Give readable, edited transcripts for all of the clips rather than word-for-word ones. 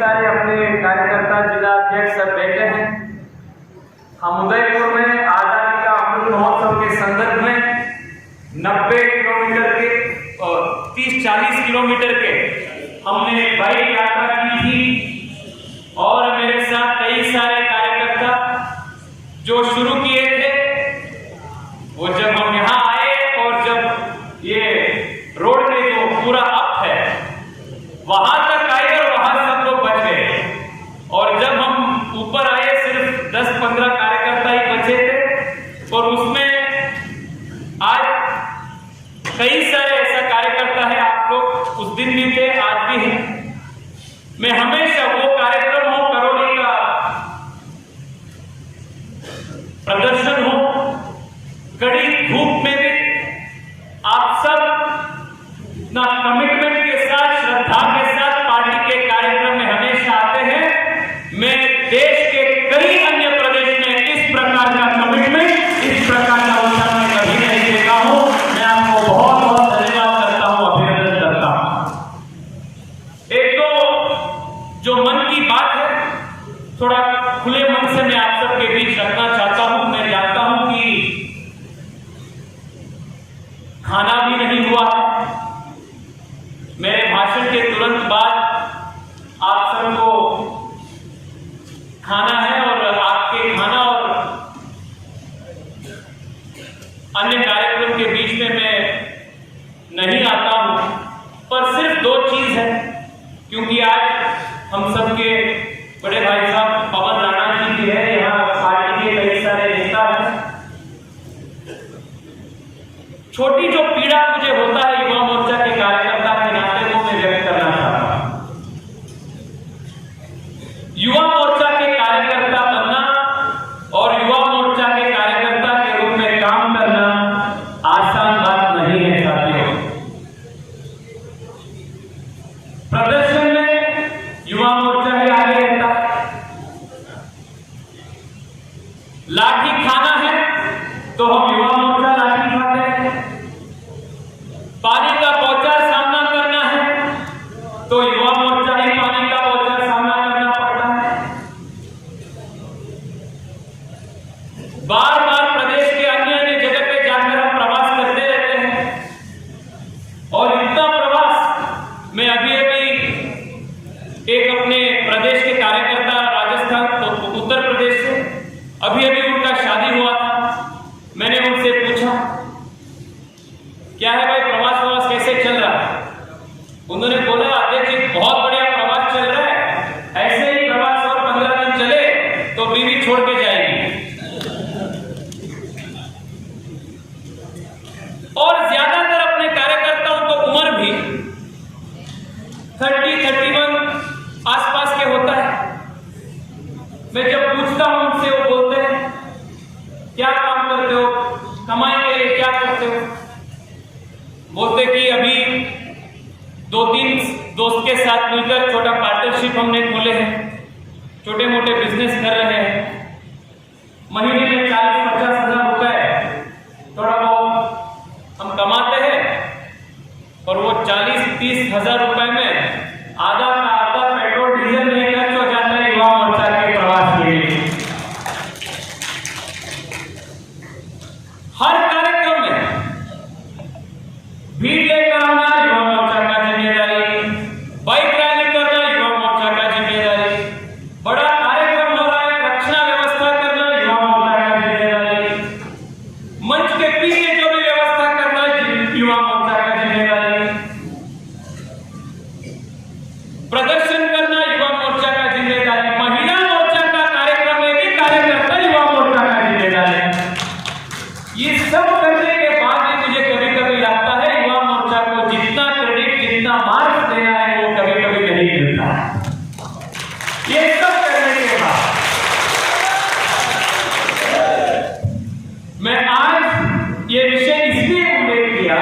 सारे अपने कार्यकर्ता जिला अध्यक्ष सब बैठे हैं। हम उदयपुर में आजादी का अमृत महोत्सव के संदर्भ में 90 किलोमीटर के और 30-40 किलोमीटर के हमने बाइक यात्रा की थी और मेरे साथ कई सारे कार्यकर्ता जो शुरू किए थे, वो जब हम यहाँ आए और जब ये रोड पे जो पूरा अप है वहां तक आए और वहां सब लोग बच गए और जब हम ऊपर आए सिर्फ 10-15 कार्यकर्ता ही बचे थे और उसमें आज कई सारे ऐसा कार्यकर्ता है। आप लोग उस दिन भी थे, आज भी हैं। मैं हमेशा वो कार्यक्रम हो, करोली का प्रदर्शन हो, कड़ी धूप में भी आप सब ना कमिटमेंट के साथ, श्रद्धा के साथ पार्टी के कार्यक्रम में हमेशा आते हैं। मैं देश के कई अन्य प्रदेश में इस प्रकार का कमिटमेंट, इस प्रकार का उत्साह मैं कभी नहीं देखा हूं। मैं आपको बहुत बहुत धन्यवाद करता हूं, अभिनंदन करता हूं। एक तो जो मन की बात है थोड़ा खुले मन से मैं आप सबके बीच रखना चाहता हूं। मैं जानता हूं कि खाना भी नहीं हुआ है। मेरे भाषण के तुरंत बाद आप सबको खाना है और आपके खाना और अन्य कार्यक्रम के बीच में मैं नहीं आता हूं, पर सिर्फ 2 चीज है, क्योंकि आज हम सबके बड़े भाई साहब पवन राणा जी भी है, यहाँ पार्टी के कई सारे नेता हैं। छोटी जो पीड़ा मुझे होता है युवा मोर्चा के कार्यकर्ता के नाते, वो मैं व्यक्त करना चाहता हूं। युवा मोर्चा के कार्यकर्ता बनना और युवा मोर्चा के कार्यकर्ता के रूप में काम करना आसान बात नहीं है साथियों। प्रदर्शन में युवा मोर्चा ही आगे रहता है। लाठी खाना है तो हम युवा मोर्चा लाठी खाते हैं। पानी का बौछार सामना करना है तो युवा मोर्चा ही पानी का बौछार सामना करना पड़ता है। बार बार प्रदेश के अन्य अन्य जगह पे जाकर हम प्रवास करते रहते हैं और इतना प्रवास मैं अभी एक अपने प्रदेश के कार्यकर्ता राजस्थान तो उत्तर प्रदेश से अभी उनका शादी हुआ था। मैंने उनसे पूछा क्या है भाई, प्रवास कैसे चल रहा है? उन्होंने बोला अध्यक्ष जी बहुत बढ़िया प्रवास चल रहा है, ऐसे ही प्रवास और 15 दिन चले तो बीवी छोड़ के जाएगी। और ज्यादातर अपने कार्यकर्ताओं को उम्र भी 30-31 आसपास के होता है। मैं जब पूछता हूं उनसे, वो बोलते हैं क्या काम करते हो, कमाई के लिए क्या करते हो? बोलते कि अभी 2-3 दोस्त के साथ मिलकर छोटा पार्टनरशिप हमने खोले हैं, छोटे मोटे बिजनेस कर रहे हैं। महीने में 40-50 हजार रुपए थोड़ा बहुत हम कमाते हैं और वो 40-30 हजार रुपए में आधा का आधा पेट्रोल डीजल में खर्च हो जाता है युवा मोर्चा के प्रवास के लिए। हर कार्यक्रम में भीड़ लेकर आना युवा मोर्चा का जिम्मेदारी, बाइक रैली करना युवा मोर्चा का जिम्मेदारी, बड़ा कार्यक्रम हो रहा है रक्षा व्यवस्था करना युवा मोर्चा का जिम्मेदारी, मंच के पीछे जो भी व्यवस्था करना युवा मोर्चा का जिम्मेदारी, प्रदर्शन करना युवा मोर्चा का जिम्मेदारी, महिला मोर्चा का कार्यक्रम में भी कार्यकर्ता युवा मोर्चा का जिम्मेदारी। ये सब करने के बाद भी मुझे कभी कभी लगता है युवा मोर्चा को जितना क्रेडिट, जितना मार्क्स देना है वो कभी कभी नहीं मिलता। ये सब करने के बाद मैं आज ये विषय इसलिए उल्लेख किया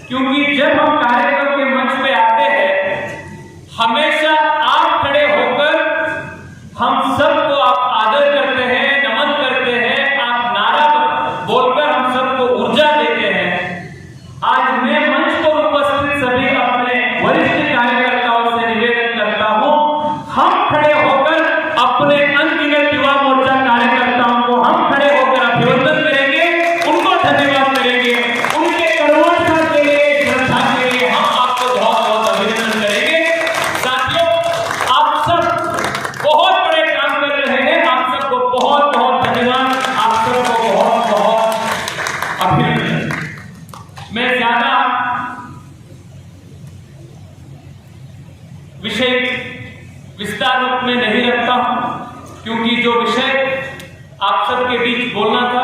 क्योंकि जब हम कार्यक्रम के मंच पे आते हैं हमेशा आप खड़े होकर हम सबको आप आदर करते हैं, नमन करते हैं, आप नारा बोलकर हम सबको ऊर्जा देते हैं। आज मैं मंच पर उपस्थित सभी अपने वरिष्ठ कार्यकर्ताओं से निवेदन करता हूं अपने अनगिनत युवा मोर्चा कार्यकर्ताओं को हम खड़े होकर अभिनंदन करेंगे, उनको धन्यवाद करेंगे, उनके कर्मठता के लिए, श्रद्धा के लिए हम आपको बहुत बहुत अभिनंदन करेंगे। साथियों, आप सब बहुत बड़े काम कर रहे हैं, आप सबको बहुत बहुत धन्यवाद, आप सबको बहुत बहुत अभिनंदन। मैं ज्यादा विषय विस्तार रूप में नहीं रखता हूं, क्योंकि जो विषय आप सबके बीच बोलना था,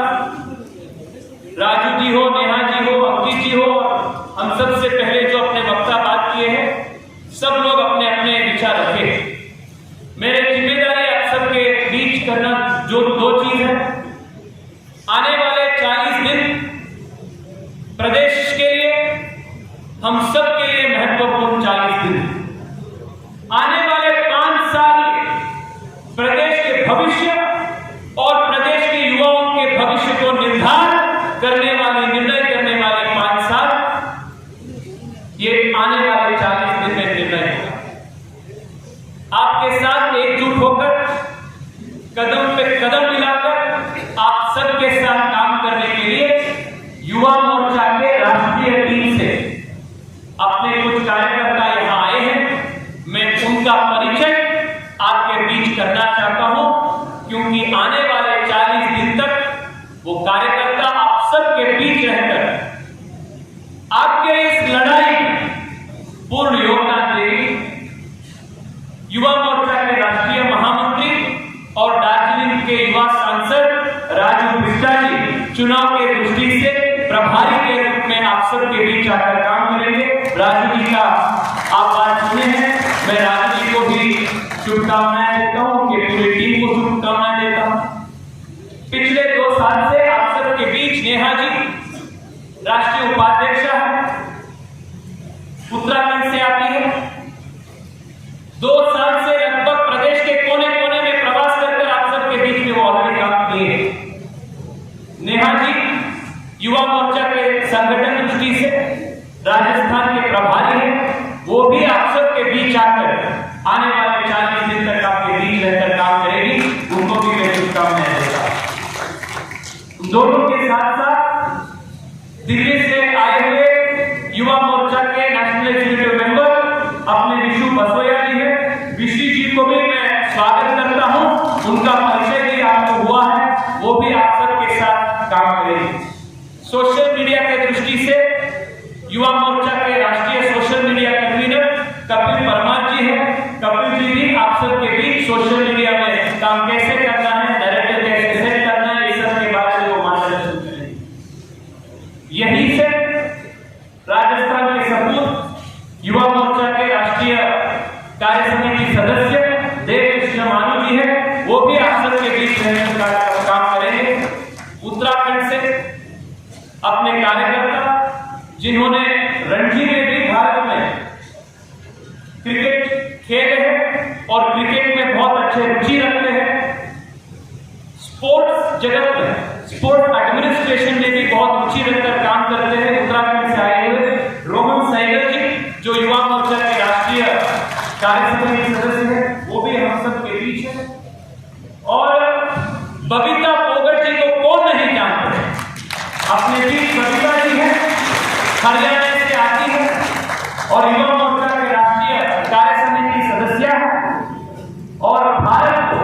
राजू जी हो, नेहा जी हो, अक्की जी हो, हम सबसे पहले जो अपने वक्ता बात किए हैं, सब लोग अपने अपने विचार रखे। मेरे जिम्मेदारी आप सबके बीच करना जो दो चीज है, आने वाले 40 दिन प्रदेश के लिए, हम सब के लिए महत्वपूर्ण 40 दिन, आने वाले 5 साल प्रदेश के भविष्य और प्रदेश के युवाओं के भविष्य को निर्धारण करने वाले, निर्णय करने वाले 5 साल, ये आने वाले 40 दिन में निर्णय होगा। आपके साथ एकजुट होकर, कदम पे कदम मिलाकर, आप सबके साथ काम करने के लिए युवा मोर्चा के राष्ट्रीय टीम से अपने कुछ कार्यकर्ता यहां आए हैं। मैं उनका परिचय आपके बीच करना चाहता हूं, क्योंकि आने वाले 40 दिन तक वो कार्यकर्ता आप सबके बीच रहकर आपके इस लड़ाई में पूर्ण योगदान देगी। युवा मोर्चा के राष्ट्रीय महामंत्री और दार्जिलिंग के युवा सांसद राजू बिष्टा जी चुनाव के दृष्टि से प्रभारी के रूप में आप सबके बीच आकर काम करेंगे। राजू जी का आप बात सुने हैं, मैं राजू जी को भी शुभकामनाएं देता हूं, उनके पूरी टीम को शुभकामनाएं देता हूं। पिछले 2 साल से आप सबके बीच नेहा जी राष्ट्रीय उपाध्यक्ष है, उत्तराखंड से आती है। 2 साल से लगभग प्रदेश के कोने कोने में प्रवास करके आप सबके बीच में वो ऑलरेडी काम किए। नेहा जी युवा मोर्चा के संगठन दृष्टि से राजस्थान के प्रभारी हैं, वो भी आप सबके बीच आकर आने वाले 40 दिन तक आपके बीच रहकर काम करेगी, उनको भी मैं शुभकामनाएं देता हूं। दोनों के साथ साथ दिल्ली से आए हुए युवा मोर्चा के नेशनल एग्जीक्यूटिव मेंबर अपने विशु बसोया जी हैं, विशु जी को भी मैं स्वागत करता हूं, उनका परिचय भी आपको हुआ है, वो भी आप सबके साथ काम करेंगे। सोशल मीडिया के दृष्टि से युवा मोर्चा के राष्ट्रीय social media convener Kapil Parmar ji हैं। कपिल जी भी आप सबके बीच सोशल मीडिया में काम कैसे करना है, नैरेटिव कैसे सेट करना है, इस सब के बारे में वो मार्गदर्शन करेंगे। यही से राजस्थान के सपूत युवा मोर्चा के राष्ट्रीय कार्य समिति सदस्य देव कृष्ण मानू जी हैं, वो भी आप सबके बीच रहकर काम करेंगे। उत्तराखंड से अपने कार्यकर्ता जिन्होंने रणजी में भी भारत में क्रिकेट खेले हैं और क्रिकेट में बहुत अच्छे रुचि रखते हैं, स्पोर्ट्स जगत में, स्पोर्ट्स एडमिनिस्ट्रेशन में भी बहुत रुचि रखकर काम करते हैं। उत्तराखंड से आए हुए रोहन सहगल जी, जो युवा मोर्चा के राष्ट्रीय कार्य समिति सदस्य हैं, वो भी हम सब के बीच है। और बबीता पोगट जी को कौन नहीं जानते, अपने बीच बबीता जी है, हरियाणा से आती है और युवा मोर्चा के राष्ट्रीय कार्य समिति सदस्य है, और भारत को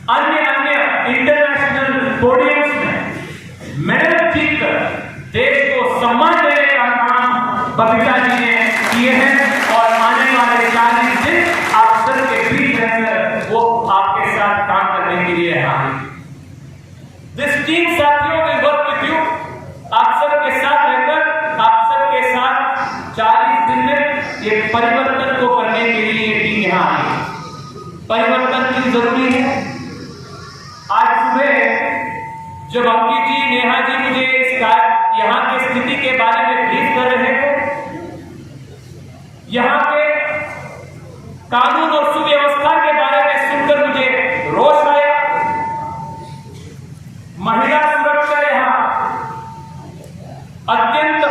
अन्य अन्य इंटरनेशनल पोडियम्स में मेडल जीतकर देश को सम्मान देने का काम बबीता जी ने किए हैं। और आने वाले 40 दिन आप सबके बीच रहकर वो आपके साथ काम करने के लिए आएंगे। दिस टीम साथियों विल वर्क विद यू, आप सबके साथ रहकर, आप सबके साथ 40 दिन में ये परिवर्तन को करने के लिए ये टीम यहाँ आई। परिवर्तन क्यों जरूरी है? आज सुबह जब अंकित जी, नेहा जी मुझे इस यहाँ की स्थिति के बारे में ब्रीफ कर रहे थे, यहाँ के कानून और सुव्यवस्था के बारे में सुनकर मुझे रोष आया। महिला सुरक्षा यहाँ अत्यंत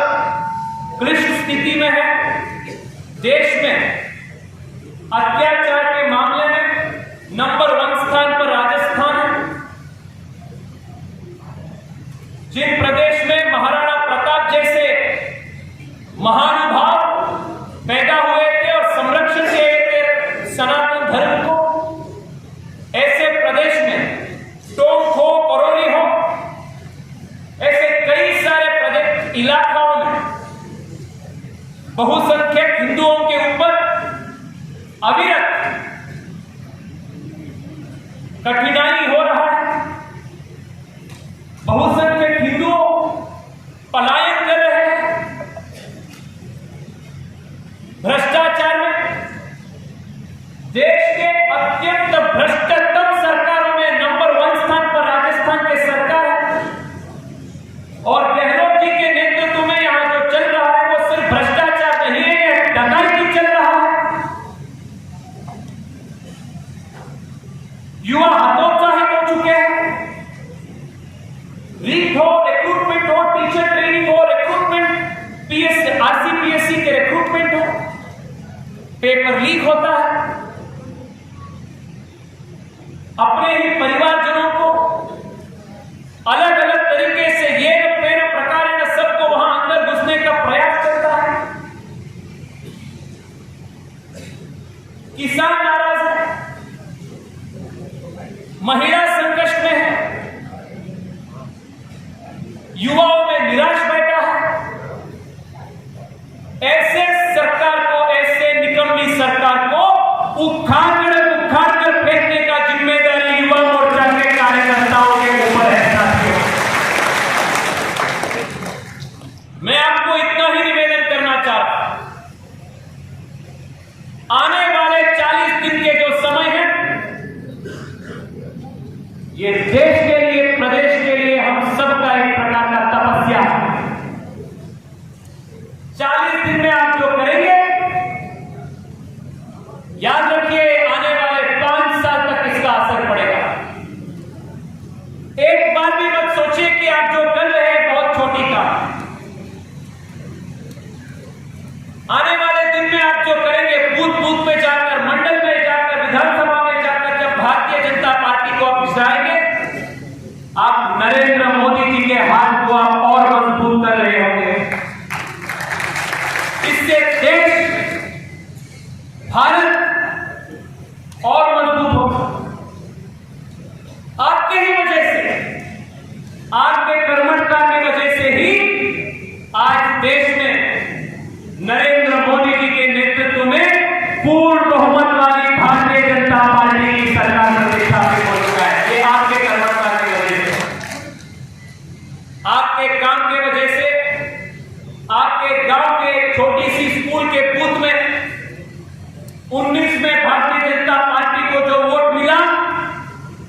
क्लिष्ट स्थिति में है। देश में अत्याचार के मामले में पेपर लीक होता है, अपने ही परिवारजनों को अलग अलग तरीके से ये प्रकार सबको वहां अंदर घुसने का प्रयास करता है। किसान नाराज है, महिला संकट में है, युवाओं में निराश बैठा है। ऐसे सरकार को, ऐसे निकम्मी सरकार को उखाड़ कर फेंकने का जिम्मेदारी युवा मोर्चा के कार्यकर्ताओं के ऊपर है। साथियों, मैं आपको इतना ही निवेदन करना चाहता हूं, आने वाले 40 दिन के जो समय है, ये देश के लिए, प्रदेश के लिए हम सबका एक प्रकार का तपस्या है। 40 दिन में आप जो करेंगे, याद रखिए आने वाले 5 साल तक इसका असर पड़ेगा। एक बार भी मत सोचिए कि आप जो कर रहे हैं बहुत छोटी काम। आने वाले दिन में आप जो करेंगे, बूथ बूथ में जाकर, मंडल में जाकर, विधानसभा में जाकर, जब भारतीय जनता पार्टी को आप जिताएंगे, आप नरेंद्र मोदी जी के हाथ को आप और मजबूत कर रहे होंगे। इससे देश, भारत और मजबूत होगा। आपके ही वजह से, आपके कर्मठता की वजह से ही आज देश में नरेंद्र मोदी जी के नेतृत्व में पूर्ण बहुमत वाली भारतीय जनता पार्टी की सरकार प्रतिष्ठा में हो चुका है। ये आपके कर्मठता की वजह से, आपके काम की वजह से। आपके गांव के छोटी सी स्कूल के बूथ में 19 में भारतीय जनता पार्टी को जो वोट मिला,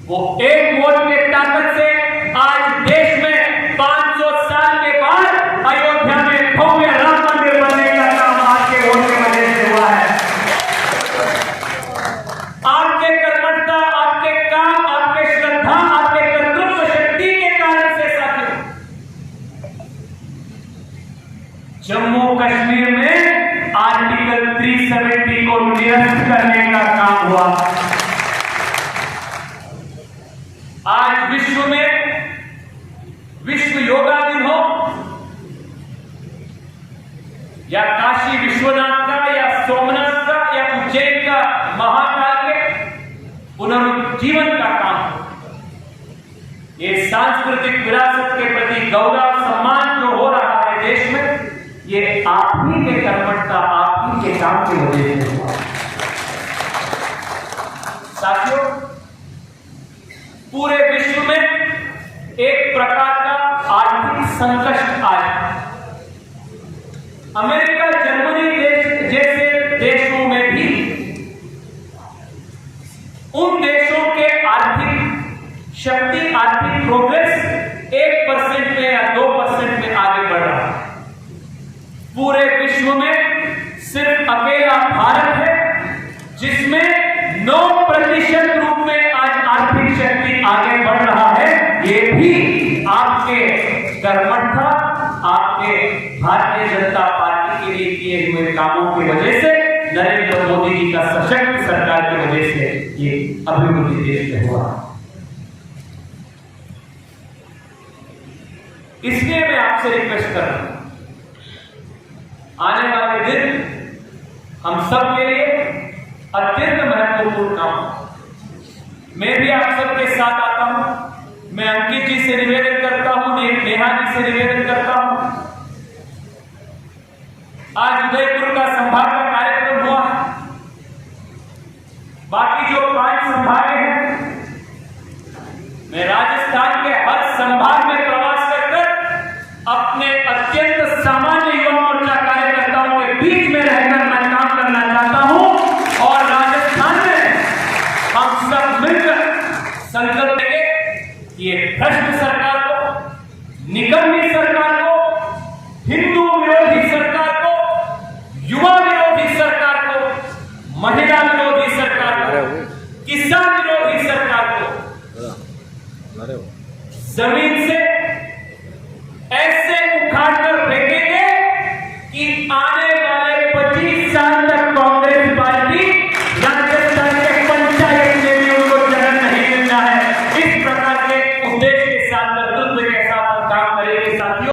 वो एक वोट के ताकत से आज देश में 500 साल के बाद अयोध्या में भव्य राम मंदिर बनने का काम आपके वोट की वजह से हुआ है। आपके कर्मठता, आपके काम, आपके श्रद्धा, आपके कर्तव्य शक्ति के कारण से साथियों, जम्मू कश्मीर में आर्टिकल 370 को निरस्त करने का काम हुआ। आज विश्व में, विश्व योगा दिन हो, या काशी विश्वनाथ का, या सोमनाथ का, या उज्जैन का महाकाल के पुनरुज्जीवन का काम हो, ये सांस्कृतिक विरासत के प्रति गौरव सम्मान जो हो रहा है देश में, ये आप ही के कर्मठता, आप ही के काम की वजह से हुआ। साथियों, पूरे विश्व में एक प्रकार का आर्थिक संकट आया। अमेरिका, जर्मनी जैसे देशों में भी उन देशों के आर्थिक शक्ति, आर्थिक प्रोग्रेस 1% में या 2% में आगे बढ़ रहा है। पूरे विश्व में सिर्फ अकेला भारत है जिसमें 9% रूप में आज आर्थिक शक्ति आगे बढ़ रहा है। ये भी आपके कर्मठता, आपके भारतीय जनता पार्टी के लिए किए हुए कामों की वजह से, नरेंद्र मोदी जी का सशक्त सरकार की वजह से ये अभिवृद्धि देश में हुआ। इसलिए मैं आपसे रिक्वेस्ट कर रहा हूं, आने वाले दिन हम सब के लिए अत्यंत महत्वपूर्ण काम। मैं भी आप सबके साथ आता हूं। मैं अंकित जी से निवेदन करता हूं, नेहा जी से निवेदन करता हूं। आज उदयपुर का संभाग का कार्यक्रम हुआ, बाकी जो 5 संभाग हैं, मैं राजस्थान के हर संभाग में प्रवास कर अपने अत्यंत सामान्य युवा मोर्चा कार्यकर्ताओं के बीच में रहकर मैं काम करना चाहता हूं। और राजस्थान में हम सब मिलकर संकल्प लेंगे कि ये भ्रष्ट सरकार को, निकम्मी सरकार को, हिंदू विरोधी सरकार को, युवा विरोधी सरकार को, महिला विरोधी सरकार को, किसान विरोधी सरकार को जमीन से